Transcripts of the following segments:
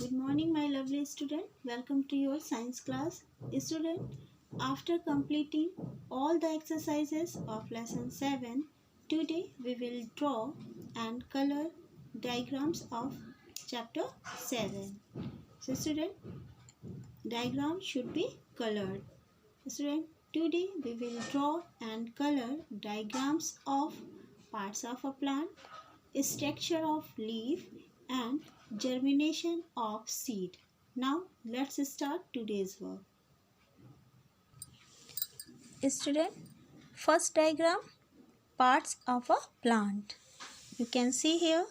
Good morning, my lovely student. Welcome to your science class. Student, after completing all the exercises of lesson 7, today we will draw and color diagrams of chapter 7. So, student, diagram should be colored. Student, today we will draw and color diagrams of parts of a plant, structure of leaf, and germination of seed. Now let's start today's work. Student, first diagram, parts of a plant. You can see here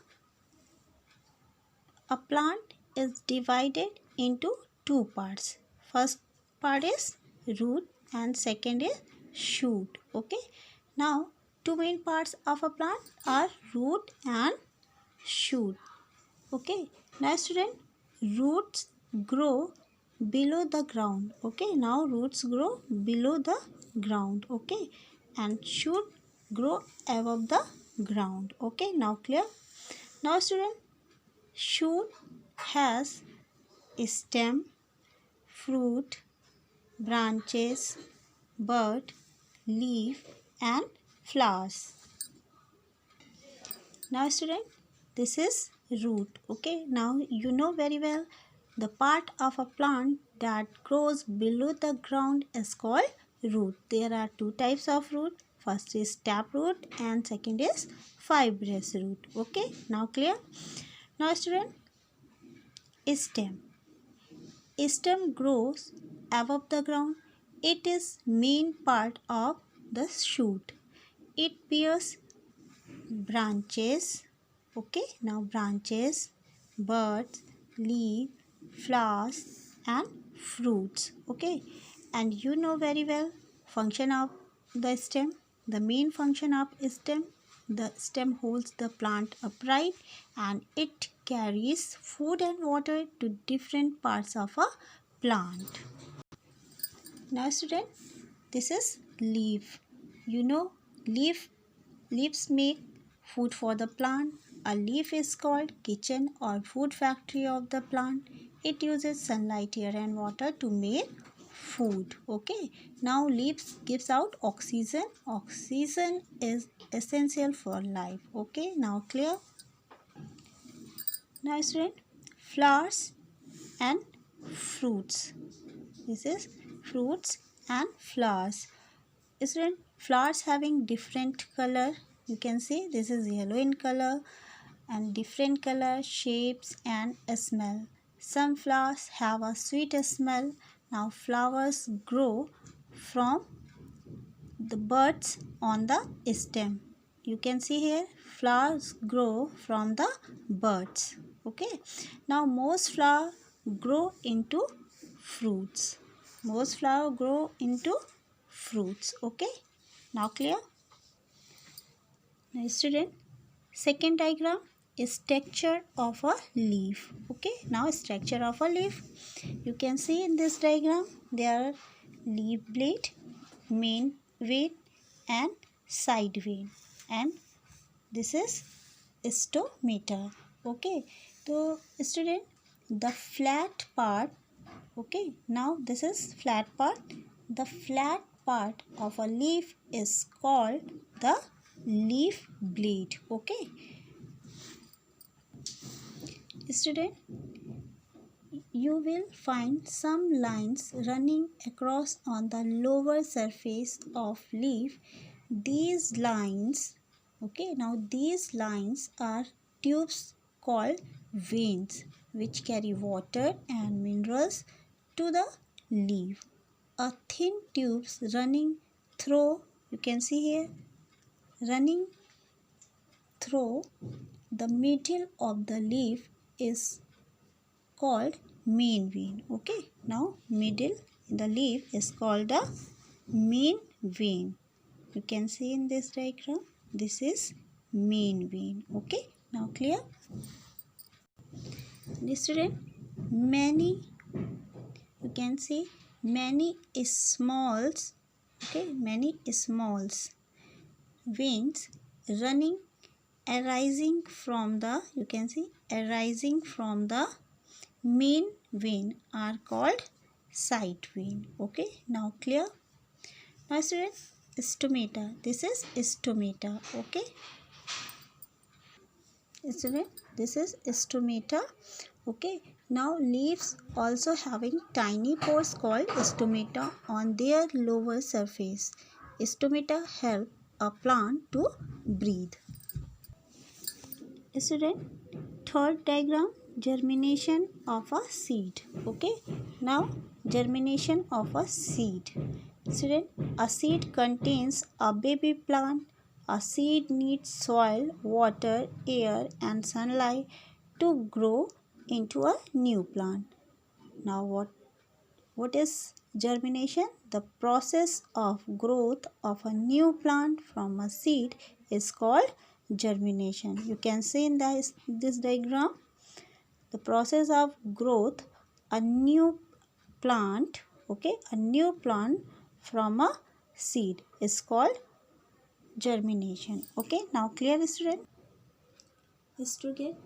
a plant is divided into two parts. First part is root and second is shoot. Okay. Now two main parts of a plant are root and shoot. Okay. Now student, roots grow below the ground. Okay. Now roots grow below the ground. Okay. And shoot grow above the ground. Okay. Now clear? Now student, shoot has stem, fruit, branches, bud, leaf and flowers. Now student, this is root. Okay, now you know very well the part of a plant that grows below the ground is called root. There are two types of root. First is taproot and second is fibrous root. Okay, now clear? Now student, stem. Stem grows above the ground. It is main part of the shoot. It bears branches. Okay, now branches, buds, leaf, flowers and fruits. Okay, and you know very well function of the stem. The main function of stem, the stem holds the plant upright and it carries food and water to different parts of a plant. Now student, this is leaf. You know leaves make food for the plant. A leaf is called kitchen or food factory of the plant. It uses sunlight, air and water to make food. Okay. Now leaves gives out oxygen. Oxygen is essential for life. Okay. Now clear? Now student, flowers and fruits. This is fruits and flowers. Student, flowers having different color. You can see this is yellow in color and different color, shapes and smell. Some flowers have a sweet smell. Now flowers grow from the buds on the stem. You can see here flowers grow from the buds. Okay. Now most flowers grow into fruits. Most flowers grow into fruits. Okay. Now clear? Now student, second diagram is structure of a leaf. Okay. Now structure of a leaf. You can see in this diagram there are leaf blade, main vein and side vein, and this is stomata. Okay. So student, the flat part. Okay. Now this is flat part. The flat part of a leaf is called the leaf blade. Okay. Student, you will find some lines running across on the lower surface of leaf. These lines, okay, now these lines are tubes called veins which carry water and minerals to the leaf. A thin tubes running through, you can see here, running through the middle of the leaf is called main vein. Okay, now middle in the leaf is called the main vein. You can see in this diagram, this is main vein. Okay, now clear? Student, many, you can see many smalls, okay, many smalls veins running arising from the, you can see arising from the main vein are called side vein. Okay, now clear? Now student, stomata. This is stomata. Okay, student, this is stomata. Okay, now leaves also having tiny pores called stomata on their lower surface. Stomata help a plant to breathe. Student, third diagram, germination of a seed. Okay, now germination of a seed. Student, a seed contains a baby plant. A seed needs soil, water, air and sunlight to grow into a new plant. Now what is germination? The process of growth of a new plant from a seed is called germination. You can see in this diagram the process of growth a new plant, okay, a new plant from a seed is called germination. Okay, now clear student? Student,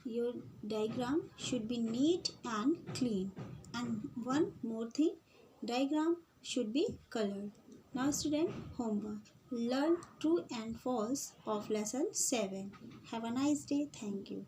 your diagram should be neat and clean, and one more thing, diagram should be colored. Now student, homework, learn true and false of lesson 7. Have a nice day. Thank you.